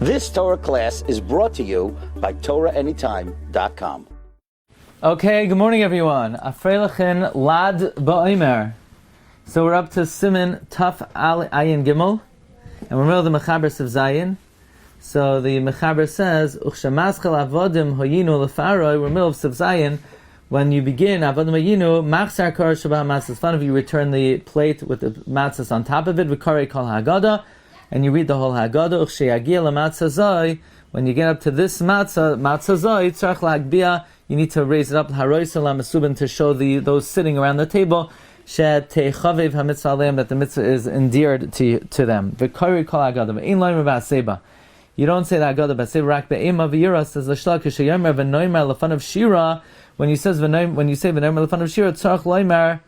This Torah class is brought to you by TorahAnytime.com. Okay, good morning everyone. Afreilachin Lad Ba'omer. So we're up to Siman Taf Al Ayin Gimel, and we're in the middle of the Mechaber of Zayin. So the Mechaber says, Uchshamaschel Avodim Hoyinu Lefaroi, we're in the middle of Siv Zayin. When you begin, Avodim Hoyinu, Machzar Kor Shabbat Matzahs, fun of you return the plate with the matzahs on top of it, V'karei Kol Haggadah, and you read the whole Haggadah, Uchsheyagia LaMatzah Zoi, when you get up to this matzah Zoi, Tzarech La'agbia, you need to raise it up, Haroisa LaMesubin, to show those sitting around the table, that the mitzvah is endeared to them. You don't say the Haggadah b'aseba rak be'ema v'yira, says the Shlach Kishayomer v'noimer l'fan of Shira. When you say v'noimer l'fan of Shira, tzarich loimer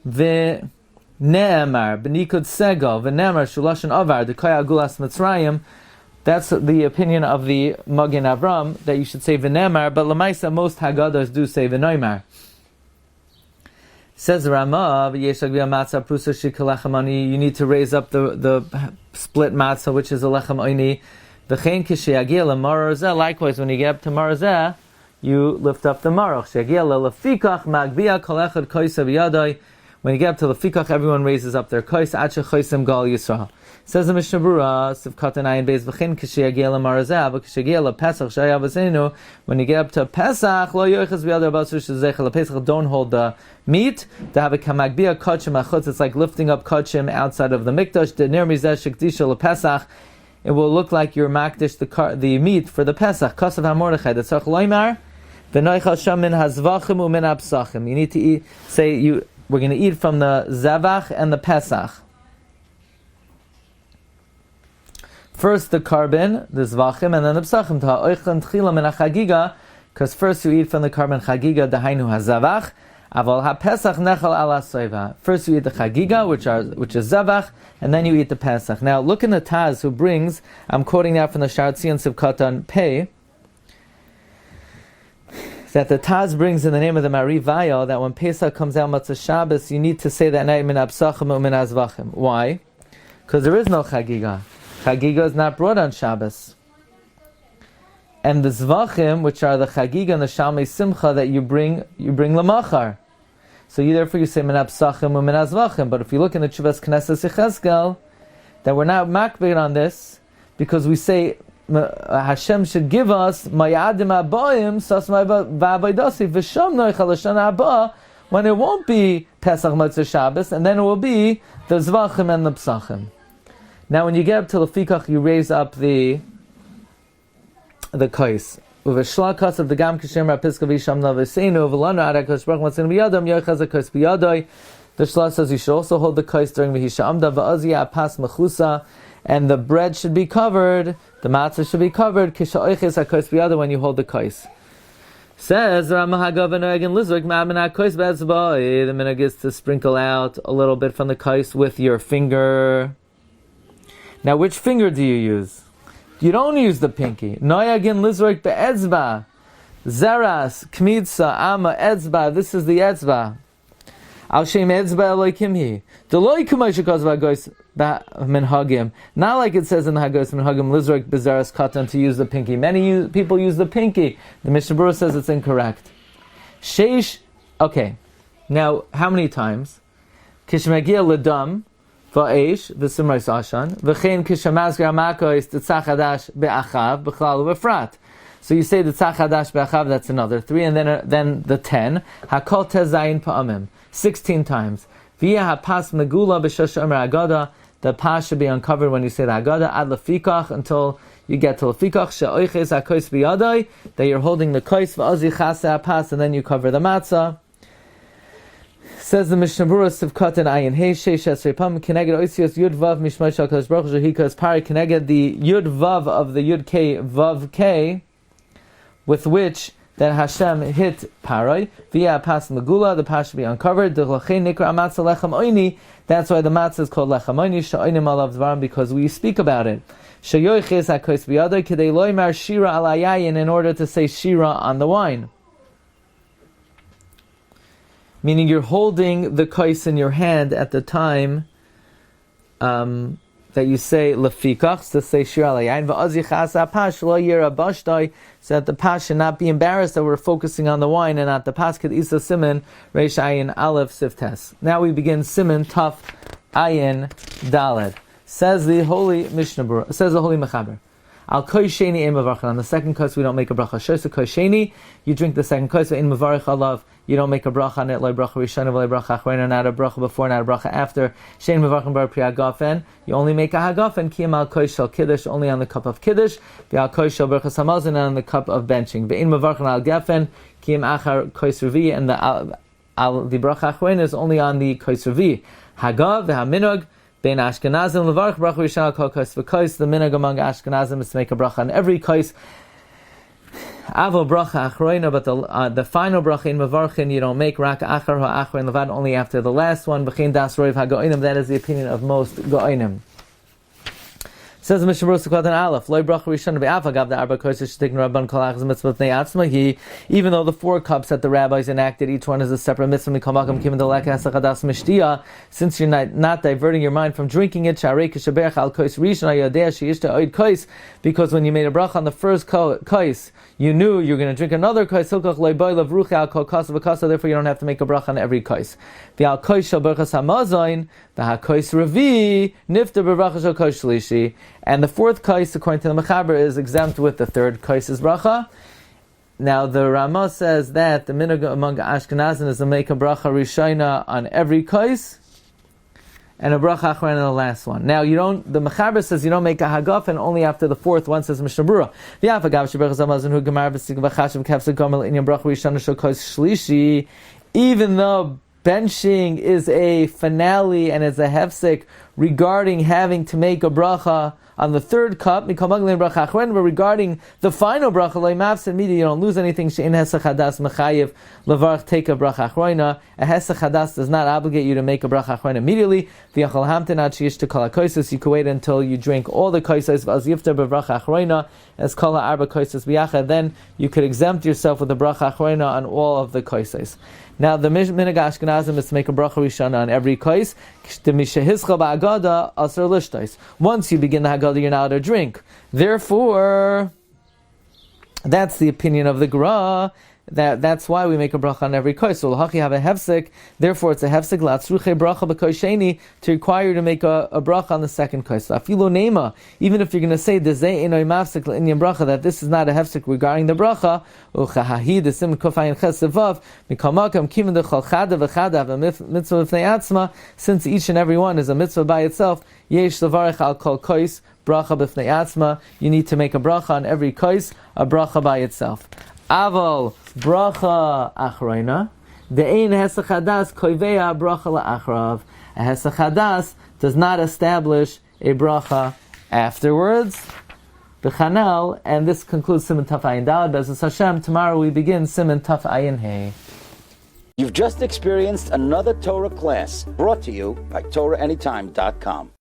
v'ne'emar b'nikud sego v'ne'emar shulashon avar d'koya agulas mitzrayim. That's the opinion of the Magen Avram, that you should say v'ne'emar, but l'maisa most Haggadahs do say v'noimer. Says Rama, you need to raise up the split matzah, which is a lechem oini. Likewise, when you get up to marazeh, you lift up the marach. When you get up to lefikach, everyone raises up their kois. Says the Mishna Berura, when you get up to Pesach, don't hold the meat. To have a kamagbia kachim achutz, it's like lifting up kachim outside of the mikdash. It will look like you're makdish the meat for the Pesach. Kosav hamordechai. That's loimar. You need to eat. We're going to eat from the zavach and the Pesach. First the carbon, the zvachim, and then the psachim. Because first you eat from the carbon chagiga, dahainu hazavach. Aval ha-pesach nechal ala soiva. First you eat the chagiga, which is zavach, and then you eat the pesach. Now look in the Taz who brings, I'm quoting now from the Shar Tzion Sivkatan Pei, that the Taz brings in the name of the Marivaya that when Pesach comes out Matzah Shabbos, you need to say that night min ha-psachim u'min ha-zvachim. Why? Because there is no chagiga. Chagiga is not brought on Shabbos. And the zvachim, which are the chagiga and the shalmei simcha that you bring lamachar. So therefore you say minab psachim or minaz zvachim. But if you look in the Chuvas Knesset Yechezkel, that we're not makbid on this, because we say Hashem should give us mayadim abayim sasmai v'abaydasi v'sham noichal l'shana haba, when it won't be Pesach Matzah Shabbos, and then it will be the zvachim and the psachim. Now, when you get up to lefikach, you raise up the kois. Uveshla kasav the gam kishem rapiska v'isham navesenu v'lanu arakosh brach matzinu b'yadam yochaz kois b'yadoi. The Shla says you should also hold the kois during v'hisha amda v'azia pas mechusa, and the bread should be covered, the matzah should be covered kisha oiches kois b'yadoi when you hold the kois. Says Rama Hagav and Lizrik Ma'amin HaKois Be'etzbai. The minhag is to sprinkle out a little bit from the kois with your finger. Now, which finger do you use? You don't use the pinky. Noyagin lizroik be'etzba. Zeras, kmitza, ama, etzba. This is the etzba. Al shem etzba eloi kimhi. Deloi kumaysha kozva gois minhagim. Not like it says in the Hagos minhagim lizroik bezeras katan, to use the pinky. Many people use the pinky. The Mishna Berura says it's incorrect. Sheish. Okay. Now, how many times? Kishmagia ledam. Va'esh, v'simrais ashan, v'chein kishamazgar makois, the tzachadash be'achav, b'chlal u'befrat. So you say the tzachadash be'achav, that's another 3, and then the 10. Hakol tezayin pa'amim, 16 times. V'yeh hapas megula b'shosh omer Haggadah, the pas should be uncovered when you say the Haggadah, ad lefikach, until you get to lefikach, she'oiches hakois b'yadai, that you're holding the kois, v'ozi chase hapas, and then you cover the matzah. Says the Mishna Berura Sivkatan Ayin Hey Sheish Esrei Pam Keneged Oisios Yud Vav Mishmai Shal Kadosh Baruch Hu Hikas Pari Keneged, the Yud Vav of the Yud K Vav K, with which that Hashem hit Parai via Pas Megula, the pas should be uncovered. The Lachei Nikra Matzah Lechem Oini. That's why the matzah is called Lechem Oini. Sha'oinim Alav Dvarim, because we speak about it. Shayoiches HaKois B'Yadai Kedei Loimar Shira Al Hayayin, in order to say Shira on the wine. Meaning you're holding the kais in your hand at the time that you say lefikach to say shir alayin va'az yichas apash lo yira bashdai, so that the pash should not be embarrassed that we're focusing on the wine and not the paskid isa siman reish ayin aleph siftes. Now we begin siman taf ayin daled. Says the holy Mishna Berura, says the holy Mechaber. Al koi sheni ein mevarchen. On the second kos we don't make a bracha. Shosa koi sheni, you drink the second kos. Ein mevarich alav, you don't make a bracha on it. Like bracha rishona, like bracha achreina, not a bracha before, not a bracha after. Shein mevarchen bar pri hagafen. You only make a hagafen. Kiyam al koi shel kiddush, only on the cup of kiddush. V'al koi shel berachas hamazon, and on the cup of benching. Ve'in mevarchen al gefen. Kiyam achar koi revi, and the bracha achreina is only on the koi revi. Hagav ve'haminhag. Bein Ashkenazim levarach bracha rishon kol kos v'kos. The minhag among Ashkenazim is to make a bracha on every kos. Avo bracha achroina, but the final bracha in mevarchin you don't make rak achar ha'achroin levad, only after the last one. B'chein das roiv ha'go'inim. That is the opinion of most go'inim. Says Mishna Berura Sukkot Aleph, Loi bracha rishon be'afagav the arba kosos shetikin rabban kol achas mitzvot bnei atzma. Even though the 4 cups that the rabbis enacted, each one is a separate mitzvah. Mikol makom kimin delek hasachadas mishtia. Since you're not diverting your mind from drinking it, sharei kishaberach al kos rishon hayodeh sheyishta oid kos. Because when you made a bracha on the first kos, you knew you're going to drink another kos. Hilkach loi boy lavrucha al kol kos v'kos. Therefore, you don't have to make a bracha on every kos. V'al kos shel berachas hamazayin v'ha kos revi nifter b'bracha shel kos shlishi. And the 4th kais, according to the Mechaber, is exempt with the 3rd kais's bracha. Now the Ramah says that the minhag among Ashkenazim is to make a bracha rishona on every kais, and a bracha achron on the last one. Now the Mechaber says you don't make a hagaf, and only after the 4th one, says Mishna Berura. Even though benching is a finale and is a hefsek regarding having to make a bracha on the 3rd cup, but regarding the final bracha, you don't lose anything. Take a bracha achroina. A hesach hadas does not obligate you to make a bracha achroina immediately. You can wait until you drink all the kosos, as kol ha'arba kosos b'yachad. Then you could exempt yourself with the bracha achroina on all of the kosos. Now the minhag Ashkenazim is to make a bracha rishona on every kos. Once you begin the Haggadah, you're not allowed to drink. Therefore, that's the opinion of the Gra. That's why we make a bracha on every kos. So l'hachi have a hefsek. Therefore, it's a hefsek la'atzruche bracha b'kos sheni, to require you to make a bracha on the 2nd kos. Afilo nema, even if you're going to say dezei enoi mafsek l'inyan bracha, that this is not a hefsek regarding the bracha. Uchahahi desim kofayin chesevav mikamakam kimin dechol chada v'chada v'mitzvah v'fnei atzma. Since each and every one is a mitzvah by itself, yesh levarech al kol kos bracha b'fnei atzma. You need to make a bracha on every kos, a bracha by itself. Aval bracha achroina, de'ein hesach hadas koivea bracha la'achrav. A hesach hadas does not establish a bracha afterwards. B'chanal, and this concludes Siman Taf Ayin Daled. B'ezras Hashem, tomorrow we begin Siman Taf Ayin Hey. You've just experienced another Torah class brought to you by TorahAnytime.com.